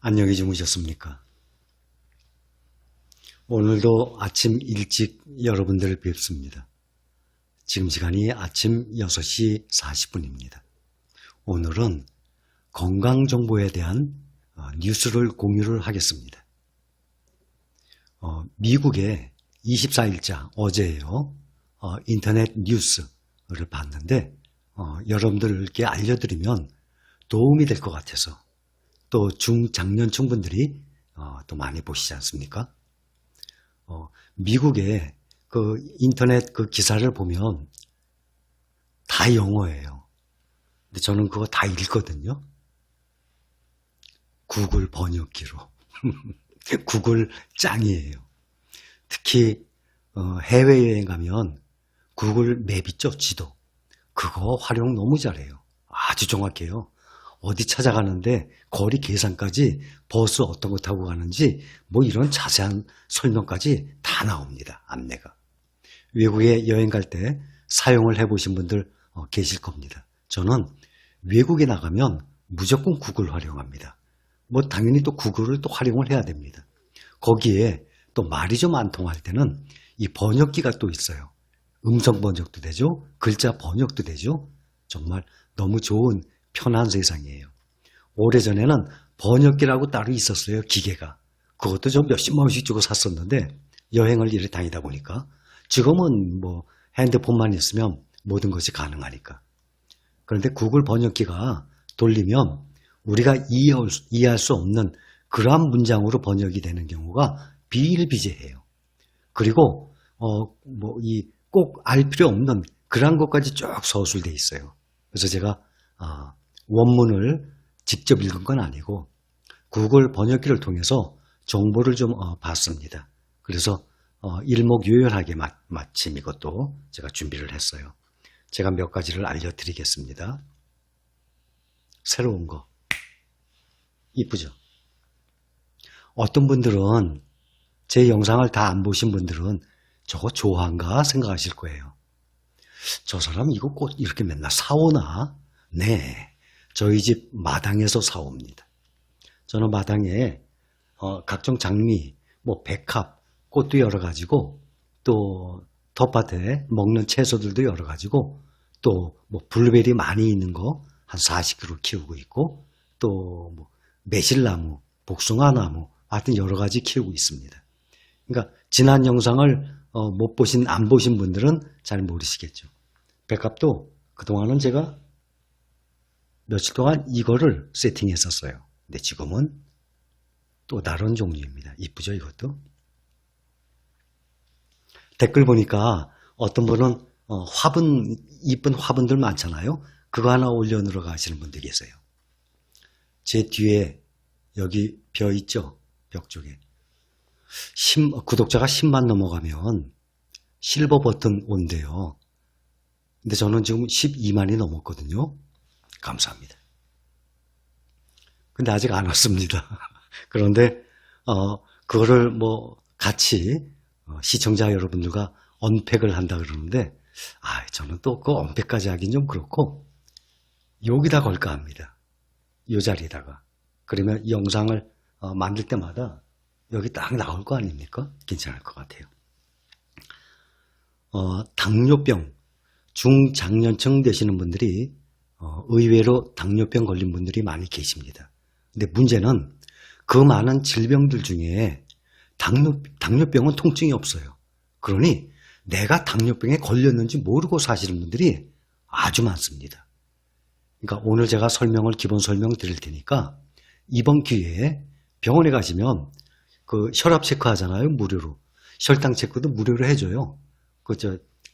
안녕히 주무셨습니까? 오늘도 아침 일찍 여러분들을 뵙습니다. 지금 시간이 아침 6시 40분입니다. 오늘은 건강정보에 대한 뉴스를 공유를 하겠습니다. 미국의 24일자 어제예요. 인터넷 뉴스를 봤는데 여러분들께 알려드리면 도움이 될 것 같아서 또 중장년층 분들이 또 많이 보시지 않습니까? 미국의 그 인터넷 그 기사를 보면 다 영어예요. 근데 저는 그거 다 읽거든요. 구글 번역기로. 구글 짱이에요. 특히 해외여행 가면 구글 맵 있죠, 지도. 그거 활용 너무 잘해요. 아주 정확해요. 어디 찾아가는데 거리 계산까지 버스 어떤 거 타고 가는지 뭐 이런 자세한 설명까지 다 나옵니다. 안내가. 외국에 여행 갈 때 사용을 해보신 분들 계실 겁니다. 저는 외국에 나가면 무조건 구글 활용합니다. 뭐 당연히 또 구글을 또 활용을 해야 됩니다. 거기에 또 말이 좀 안 통할 때는 이 번역기가 또 있어요. 음성 번역도 되죠. 글자 번역도 되죠. 정말 너무 좋은 편한 세상이에요. 오래전에는 번역기라고 따로 있었어요. 기계가. 그것도 좀 몇십만 원씩 주고 샀었는데 여행을 이래 다니다 보니까 지금은 뭐 핸드폰만 있으면 모든 것이 가능하니까. 그런데 구글 번역기가 돌리면 우리가 이해할 수 없는 그러한 문장으로 번역이 되는 경우가 비일비재해요. 그리고 뭐 이 꼭 알 필요 없는 그러한 것까지 쭉 서술돼 있어요. 그래서 제가 원문을 직접 읽은 건 아니고 구글 번역기를 통해서 정보를 좀 봤습니다. 그래서 일목요연하게 마침 이것도 제가 준비를 했어요. 제가 몇 가지를 알려드리겠습니다. 새로운 거 이쁘죠? 어떤 분들은 제 영상을 다 안 보신 분들은 저거 좋아한가 생각하실 거예요. 저 사람 이거 꽃 이렇게 맨날 사오나? 네, 저희 집 마당에서 사옵니다. 저는 마당에 각종 장미, 뭐 백합, 꽃도 여러 가지고 또 텃밭에 먹는 채소들도 여러 가지고 또 뭐 블루베리 많이 있는 거 한 40kg 키우고 있고 또 뭐 매실나무, 복숭아나무 하여튼 여러 가지 키우고 있습니다. 그러니까 지난 영상을 안 보신 분들은 잘 모르시겠죠. 백합도 그동안은 제가 며칠 동안 이거를 세팅했었어요. 근데 지금은 또 다른 종류입니다. 이쁘죠, 이것도? 댓글 보니까 어떤 분은 화분, 이쁜 화분들 많잖아요. 그거 하나 올려놓으러 가시는 분들 계세요. 제 뒤에 여기 벼 있죠? 벽 쪽에. 구독자가 10만 넘어가면 실버 버튼 온대요. 근데 저는 지금 12만이 넘었거든요. 감사합니다. 근데 아직 안 왔습니다. 그런데 그거를 뭐 같이 시청자 여러분들과 언팩을 한다 그러는데 저는 또 그 언팩까지 하긴 좀 그렇고 여기다 걸까 합니다. 이 자리에다가. 그러면 영상을 만들 때마다 여기 딱 나올 거 아닙니까? 괜찮을 것 같아요. 당뇨병, 중장년층 되시는 분들이 의외로 당뇨병 걸린 분들이 많이 계십니다. 근데 문제는 그 많은 질병들 중에 당뇨병은 통증이 없어요. 그러니 내가 당뇨병에 걸렸는지 모르고 사시는 분들이 아주 많습니다. 그러니까 오늘 제가 기본 설명 드릴 테니까 이번 기회에 병원에 가시면 그 혈압 체크 하잖아요. 무료로. 혈당 체크도 무료로 해줘요.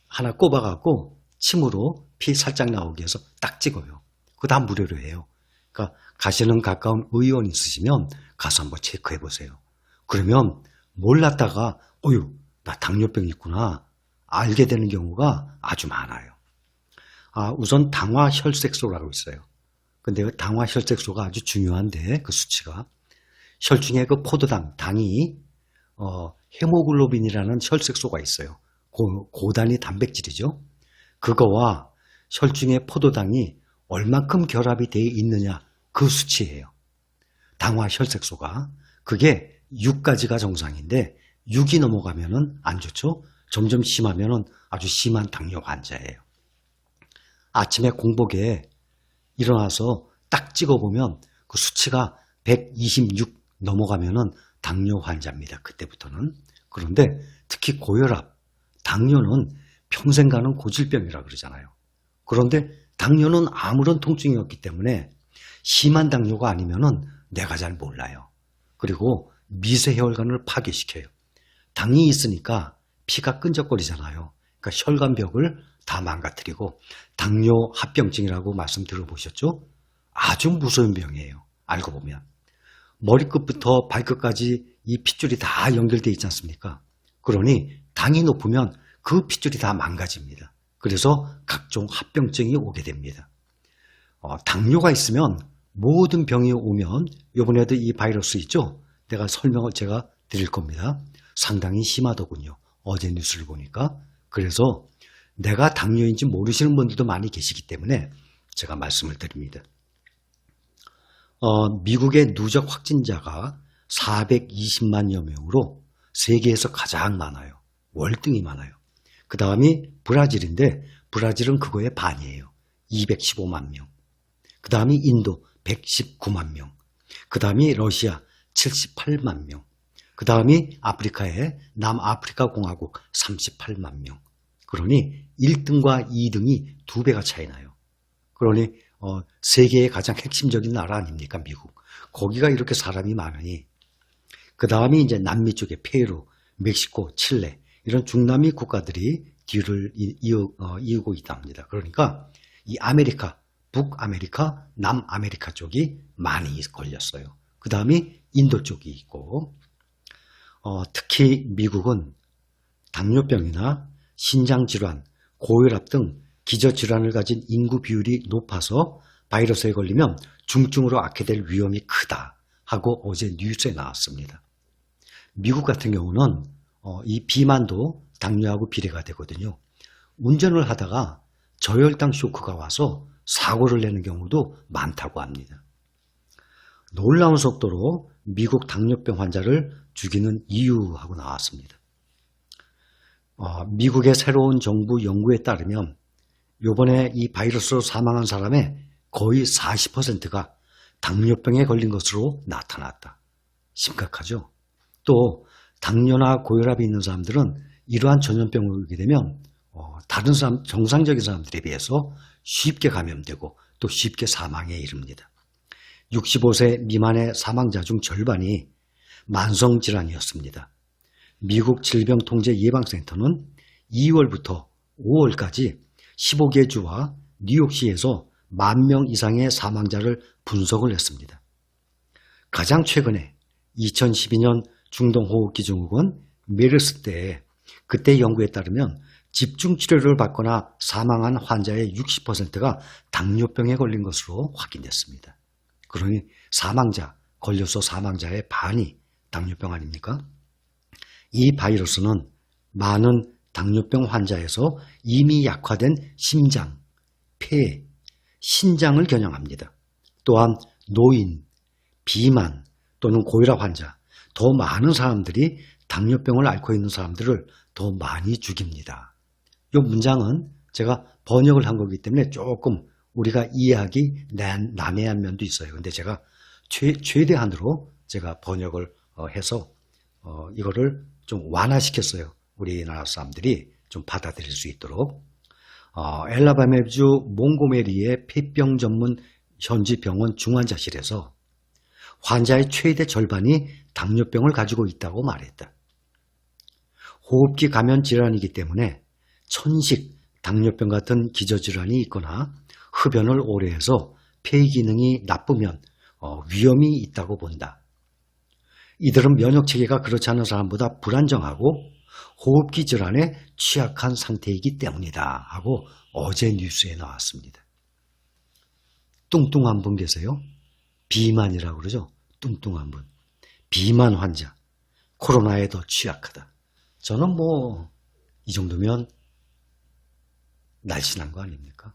하나 꼽아갖고 침으로 피 살짝 나오게 해서 딱 찍어요. 그거 다 무료로 해요. 그러니까 가시는 가까운 의원 있으시면 가서 한번 체크해 보세요. 그러면 몰랐다가 나 당뇨병 있구나 알게 되는 경우가 아주 많아요. 우선 당화혈색소라고 있어요. 근데 그 당화혈색소가 아주 중요한데 그 수치가 혈중에 그 포도당, 당이 헤모글로빈이라는 혈색소가 있어요. 고단위 단백질이죠. 그거와 혈중의 포도당이 얼만큼 결합이 되어 있느냐 그 수치예요. 당화 혈색소가. 그게 6까지가 정상인데 6이 넘어가면은 안 좋죠. 점점 심하면은 아주 심한 당뇨 환자예요. 아침에 공복에 일어나서 딱 찍어보면 그 수치가 126 넘어가면은 당뇨 환자입니다. 그때부터는. 그런데 특히 고혈압, 당뇨는 평생 가는 고질병이라 그러잖아요. 그런데 당뇨는 아무런 통증이 없기 때문에 심한 당뇨가 아니면은 내가 잘 몰라요. 그리고 미세혈관을 파괴시켜요. 당이 있으니까 피가 끈적거리잖아요. 그러니까 혈관벽을 다 망가뜨리고 당뇨 합병증이라고 말씀 들어보셨죠? 아주 무서운 병이에요. 알고 보면. 머리끝부터 발끝까지 이 핏줄이 다 연결되어 있지 않습니까? 그러니 당이 높으면 그 핏줄이 다 망가집니다. 그래서 각종 합병증이 오게 됩니다. 당뇨가 있으면 모든 병이 오면 이번에도 이 바이러스 있죠? 내가 설명을 제가 드릴 겁니다. 상당히 심하더군요. 어제 뉴스를 보니까. 그래서 내가 당뇨인지 모르시는 분들도 많이 계시기 때문에 제가 말씀을 드립니다. 미국의 누적 확진자가 420만여 명으로 세계에서 가장 많아요. 월등히 많아요. 그 다음이 브라질인데 브라질은 그거의 반이에요. 215만 명. 그 다음이 인도 119만 명. 그 다음이 러시아 78만 명. 그 다음이 아프리카의 남아프리카 공화국 38만 명. 그러니 1등과 2등이 2배가 차이 나요. 그러니 세계의 가장 핵심적인 나라 아닙니까? 미국. 거기가 이렇게 사람이 많으니 그 다음이 이제 남미 쪽에 페루, 멕시코, 칠레 이런 중남미 국가들이 뒤를 이으고 있답니다. 그러니까 이 아메리카, 북아메리카, 남아메리카 쪽이 많이 걸렸어요. 그 다음이 인도 쪽이 있고 특히 미국은 당뇨병이나 신장질환, 고혈압 등 기저질환을 가진 인구 비율이 높아서 바이러스에 걸리면 중증으로 악화될 위험이 크다 하고 어제 뉴스에 나왔습니다. 미국 같은 경우는 이 비만도 당뇨하고 비례가 되거든요. 운전을 하다가 저혈당 쇼크가 와서 사고를 내는 경우도 많다고 합니다. 놀라운 속도로 미국 당뇨병 환자를 죽이는 이유하고 나왔습니다. 미국의 새로운 정부 연구에 따르면 이번에 이 바이러스로 사망한 사람의 거의 40%가 당뇨병에 걸린 것으로 나타났다. 심각하죠? 또 당뇨나 고혈압이 있는 사람들은 이러한 전염병을 걸게 되면 다른 사람, 정상적인 사람들에 비해서 쉽게 감염되고 또 쉽게 사망에 이릅니다. 65세 미만의 사망자 중 절반이 만성질환이었습니다. 미국 질병통제예방센터는 2월부터 5월까지 15개 주와 뉴욕시에서 10,000명 이상의 사망자를 분석을 했습니다. 가장 최근에 2012년 중동호흡기증후군 메르스 때 그때 연구에 따르면 집중치료를 받거나 사망한 환자의 60%가 당뇨병에 걸린 것으로 확인됐습니다. 그러니 걸려서 사망자의 반이 당뇨병 아닙니까? 이 바이러스는 많은 당뇨병 환자에서 이미 약화된 심장, 폐, 신장을 겨냥합니다. 또한 노인, 비만 또는 고혈압 환자, 더 많은 사람들이 당뇨병을 앓고 있는 사람들을 더 많이 죽입니다. 이 문장은 제가 번역을 한 거기 때문에 조금 우리가 이해하기 난해한 면도 있어요. 근데 제가 최대한으로 제가 번역을 해서 이거를 좀 완화시켰어요. 우리나라 사람들이 좀 받아들일 수 있도록. 엘라바마주 몽고메리의 폐병 전문 현지 병원 중환자실에서 환자의 최대 절반이 당뇨병을 가지고 있다고 말했다. 호흡기 감염 질환이기 때문에 천식, 당뇨병 같은 기저질환이 있거나 흡연을 오래 해서 폐 기능이 나쁘면 위험이 있다고 본다. 이들은 면역체계가 그렇지 않은 사람보다 불안정하고 호흡기 질환에 취약한 상태이기 때문이다 하고 어제 뉴스에 나왔습니다. 뚱뚱한 분 계세요? 비만이라고 그러죠? 뚱뚱한 분. 비만 환자. 코로나에 더 취약하다. 저는 이 정도면 날씬한 거 아닙니까?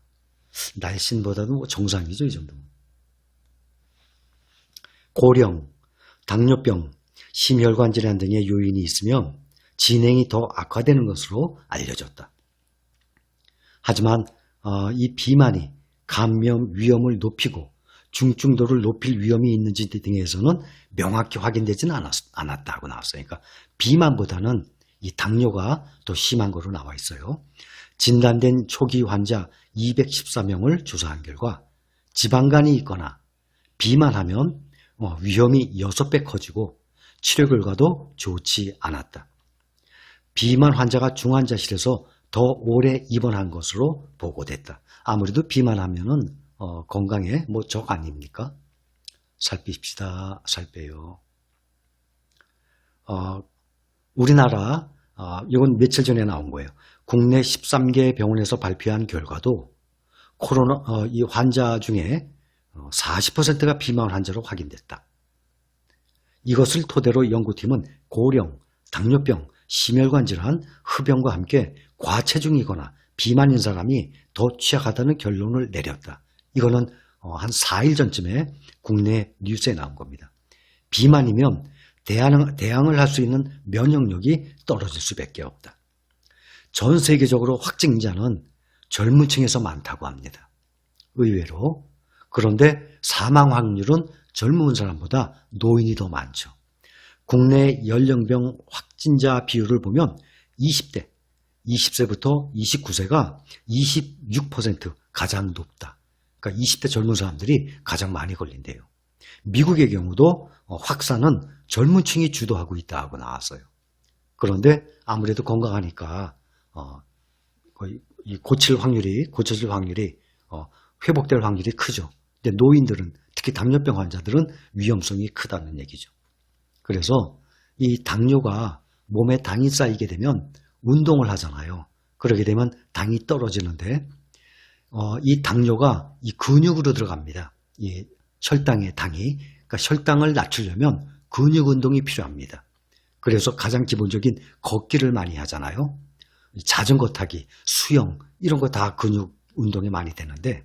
날씬보다도 정상이죠, 이 정도면. 고령, 당뇨병, 심혈관 질환 등의 요인이 있으면 진행이 더 악화되는 것으로 알려졌다. 하지만 이 비만이 감염 위험을 높이고 중증도를 높일 위험이 있는지 등에서는 명확히 확인되지는 않았다고 나왔어요. 그러니까 비만보다는 이 당뇨가 더 심한 거로 나와 있어요. 진단된 초기 환자 214명을 조사한 결과 지방간이 있거나 비만하면 위험이 6배 커지고 치료 결과도 좋지 않았다. 비만 환자가 중환자실에서 더 오래 입원한 것으로 보고됐다. 아무래도 비만하면은 건강에 적 아닙니까? 살 뺍시다. 살 빼요. 우리나라 이건 며칠 전에 나온 거예요. 국내 13개 병원에서 발표한 결과도 코로나 이 환자 중에 40%가 비만 환자로 확인됐다. 이것을 토대로 연구팀은 고령, 당뇨병, 심혈관 질환, 흡연과 함께 과체중이거나 비만인 사람이 더 취약하다는 결론을 내렸다. 이거는 한 4일 전쯤에 국내 뉴스에 나온 겁니다. 비만이면 대항을 할 수 있는 면역력이 떨어질 수밖에 없다. 전 세계적으로 확진자는 젊은 층에서 많다고 합니다. 의외로. 그런데 사망 확률은 젊은 사람보다 노인이 더 많죠. 국내 연령별 확진자 비율을 보면 20대, 20세부터 29세가 26% 가장 높다. 그러니까 20대 젊은 사람들이 가장 많이 걸린대요. 미국의 경우도 확산은 젊은 층이 주도하고 있다고 나왔어요. 그런데 아무래도 건강하니까 고쳐질 확률이 회복될 확률이 크죠. 근데 노인들은 특히 당뇨병 환자들은 위험성이 크다는 얘기죠. 그래서 이 당뇨가 몸에 당이 쌓이게 되면 운동을 하잖아요. 그러게 되면 당이 떨어지는데 이 당뇨가 이 근육으로 들어갑니다. 이 혈당의 당이. 그러니까 혈당을 낮추려면 근육 운동이 필요합니다. 그래서 가장 기본적인 걷기를 많이 하잖아요. 자전거 타기, 수영 이런 거 다 근육 운동이 많이 되는데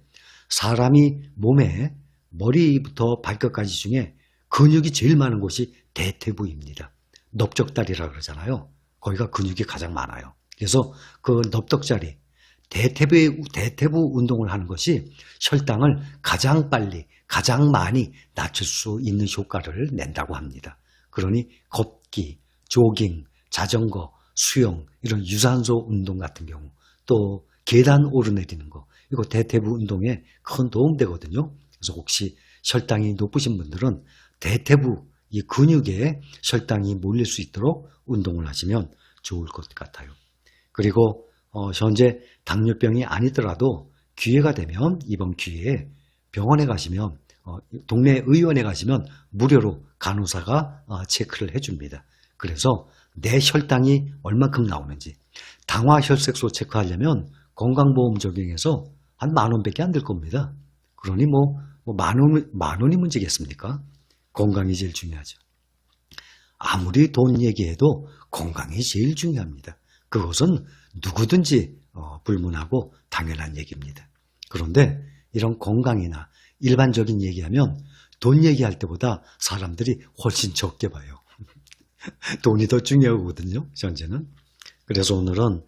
사람이 몸에 머리부터 발끝까지 중에 근육이 제일 많은 곳이 대퇴부입니다. 넓적다리라고 그러잖아요. 거기가 근육이 가장 많아요. 그래서 그 넓적다리, 대퇴부 운동을 하는 것이 혈당을 가장 빨리, 가장 많이 낮출 수 있는 효과를 낸다고 합니다. 그러니 걷기, 조깅, 자전거, 수영 이런 유산소 운동 같은 경우 또 계단 오르내리는 거 이거 대퇴부 운동에 큰 도움 되거든요. 그래서 혹시 혈당이 높으신 분들은 대퇴부 이 근육에 혈당이 몰릴 수 있도록 운동을 하시면 좋을 것 같아요. 그리고 현재 당뇨병이 아니더라도 기회가 되면 이번 기회에 병원에 가시면 동네 의원에 가시면 무료로 간호사가 체크를 해줍니다. 그래서 내 혈당이 얼만큼 나오는지 당화혈색소 체크하려면 건강보험 적용해서 한 10,000원밖에 안 들 겁니다. 그러니 만 원이 문제겠습니까? 건강이 제일 중요하죠. 아무리 돈 얘기해도 건강이 제일 중요합니다. 그것은 누구든지 불문하고 당연한 얘기입니다. 그런데 이런 건강이나 일반적인 얘기하면 돈 얘기할 때보다 사람들이 훨씬 적게 봐요. 돈이 더 중요하거든요. 현재는. 그래서 오늘은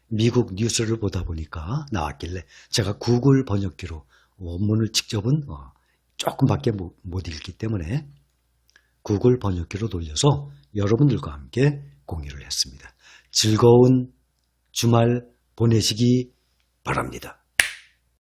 미국 뉴스를 보다 보니까 나왔길래 제가 구글 번역기로 원문을 직접은 조금밖에 못 읽기 때문에 구글 번역기로 돌려서 여러분들과 함께 공유를 했습니다. 즐거운 주말 보내시기 바랍니다.